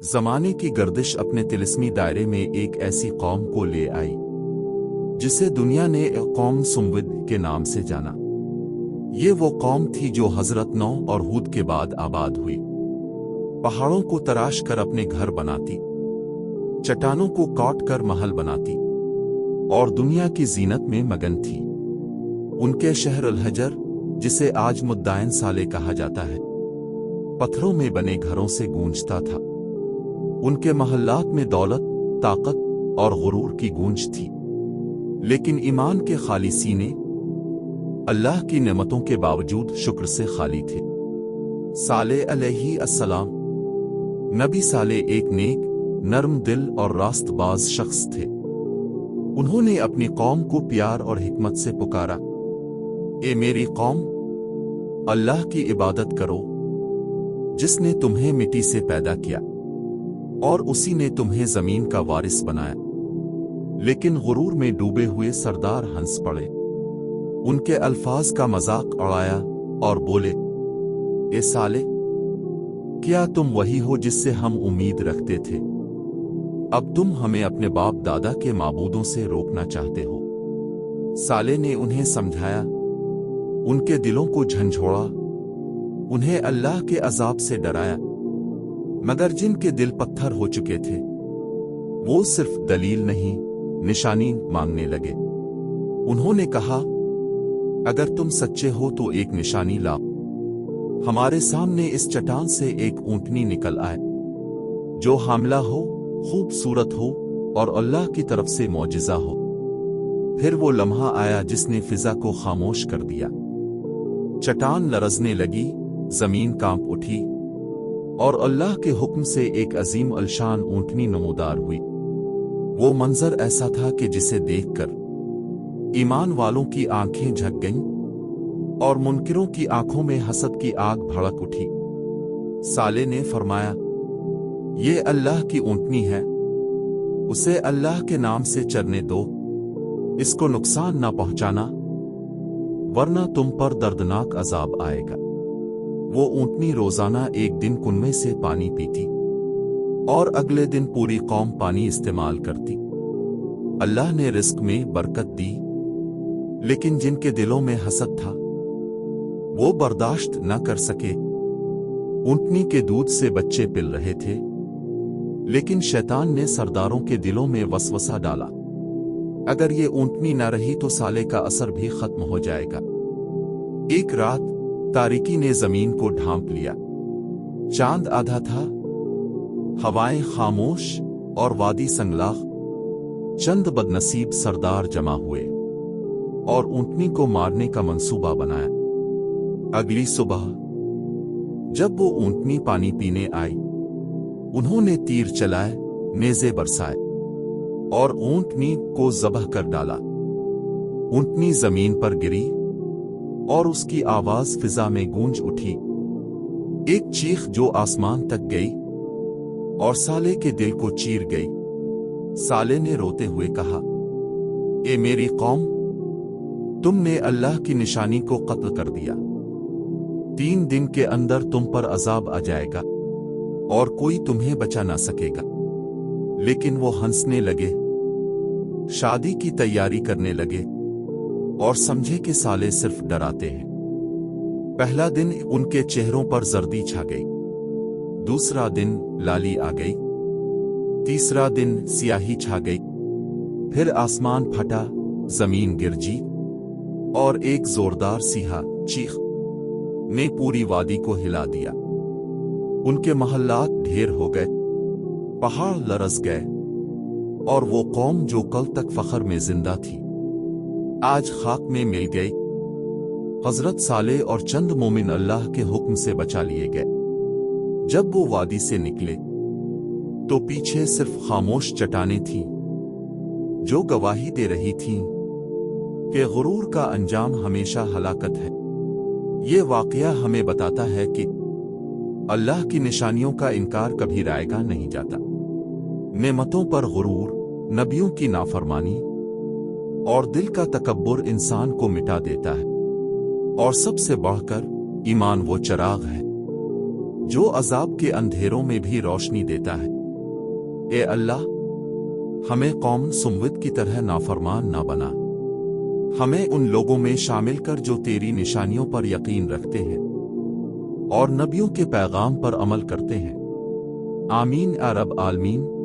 زمانے کی گردش اپنے طلسمی دائرے میں ایک ایسی قوم کو لے آئی جسے دنیا نے قوم سمود کے نام سے جانا۔ یہ وہ قوم تھی جو حضرت نوح اور ہود کے بعد آباد ہوئی۔ پہاڑوں کو تراش کر اپنے گھر بناتی، چٹانوں کو کاٹ کر محل بناتی اور دنیا کی زینت میں مگن تھی۔ ان کے شہر الحجر، جسے آج مدائن صالح کہا جاتا ہے، پتھروں میں بنے گھروں سے گونجتا تھا۔ ان کے محلات میں دولت، طاقت اور غرور کی گونج تھی، لیکن ایمان کے خالی سینے اللہ کی نعمتوں کے باوجود شکر سے خالی تھے۔ صالح علیہ السلام نبی صالح ایک نیک، نرم دل اور راست باز شخص تھے۔ انہوں نے اپنی قوم کو پیار اور حکمت سے پکارا، اے میری قوم، اللہ کی عبادت کرو جس نے تمہیں مٹی سے پیدا کیا اور اسی نے تمہیں زمین کا وارث بنایا۔ لیکن غرور میں ڈوبے ہوئے سردار ہنس پڑے، ان کے الفاظ کا مذاق اڑایا اور بولے، اے صالح، کیا تم وہی ہو جس سے ہم امید رکھتے تھے؟ اب تم ہمیں اپنے باپ دادا کے معبودوں سے روکنا چاہتے ہو۔ صالح نے انہیں سمجھایا، ان کے دلوں کو جھنجھوڑا، انہیں اللہ کے عذاب سے ڈرایا، مگر جن کے دل پتھر ہو چکے تھے وہ صرف دلیل نہیں، نشانی مانگنے لگے۔ انہوں نے کہا، اگر تم سچے ہو تو ایک نشانی لاؤ۔ ہمارے سامنے اس چٹان سے ایک اونٹنی نکل آئے جو حاملہ ہو، خوبصورت ہو اور اللہ کی طرف سے معجزہ ہو۔ پھر وہ لمحہ آیا جس نے فضا کو خاموش کر دیا۔ چٹان لرزنے لگی، زمین کانپ اٹھی اور اللہ کے حکم سے ایک عظیم الشان اونٹنی نمودار ہوئی۔ وہ منظر ایسا تھا کہ جسے دیکھ کر ایمان والوں کی آنکھیں جھک گئیں اور منکروں کی آنکھوں میں حسد کی آگ بھڑک اٹھی۔ صالح نے فرمایا، یہ اللہ کی اونٹنی ہے، اسے اللہ کے نام سے چرنے دو، اس کو نقصان نہ پہنچانا ورنہ تم پر دردناک عذاب آئے گا۔ وہ اونٹنی روزانہ ایک دن کنویں سے پانی پیتی اور اگلے دن پوری قوم پانی استعمال کرتی۔ اللہ نے رزق میں برکت دی، لیکن جن کے دلوں میں حسد تھا وہ برداشت نہ کر سکے۔ اونٹنی کے دودھ سے بچے پل رہے تھے، لیکن شیطان نے سرداروں کے دلوں میں وسوسہ ڈالا، اگر یہ اونٹنی نہ رہی تو صالح کا اثر بھی ختم ہو جائے گا۔ ایک رات تاریکی نے زمین کو ڈھانپ لیا، چاند آدھا تھا، ہوائیں خاموش اور وادی سنگلاخ۔ چند بدنصیب سردار جمع ہوئے اور اونٹنی کو مارنے کا منصوبہ بنایا۔ اگلی صبح جب وہ اونٹنی پانی پینے آئی، انہوں نے تیر چلائے، نیزے برسائے اور اونٹنی کو ذبح کر ڈالا۔ اونٹنی زمین پر گری اور اس کی آواز فضا میں گونج اٹھی، ایک چیخ جو آسمان تک گئی اور صالح کے دل کو چیر گئی۔ صالح نے روتے ہوئے کہا، اے میری قوم، تم نے اللہ کی نشانی کو قتل کر دیا۔ 3 دن کے اندر تم پر عذاب آ جائے گا اور کوئی تمہیں بچا نہ سکے گا۔ لیکن وہ ہنسنے لگے، شادی کی تیاری کرنے لگے اور سمجھے کہ صالح صرف ڈراتے ہیں۔ پہلا دن ان کے چہروں پر زردی چھا گئی، دوسرا دن لالی آ گئی، تیسرا دن سیاہی چھا گئی، پھر آسمان پھٹا، زمین گرجی اور ایک زوردار سیاہ چیخ نے پوری وادی کو ہلا دیا۔ ان کے محلات ڈھیر ہو گئے، پہاڑ لرز گئے اور وہ قوم جو کل تک فخر میں زندہ تھی آج خاک میں مل گئی۔ حضرت صالح اور چند مومن اللہ کے حکم سے بچا لیے گئے۔ جب وہ وادی سے نکلے تو پیچھے صرف خاموش چٹانیں تھیں جو گواہی دے رہی تھیں کہ غرور کا انجام ہمیشہ ہلاکت ہے۔ یہ واقعہ ہمیں بتاتا ہے کہ اللہ کی نشانیوں کا انکار کبھی رائے گا نہیں جاتا۔ نعمتوں پر غرور، نبیوں کی نافرمانی اور دل کا تکبر انسان کو مٹا دیتا ہے، اور سب سے بڑھ کر ایمان وہ چراغ ہے جو عذاب کے اندھیروں میں بھی روشنی دیتا ہے۔ اے اللہ، ہمیں قوم سمود کی طرح نافرمان نہ بنا، ہمیں ان لوگوں میں شامل کر جو تیری نشانیوں پر یقین رکھتے ہیں اور نبیوں کے پیغام پر عمل کرتے ہیں۔ آمین یا رب عالمین۔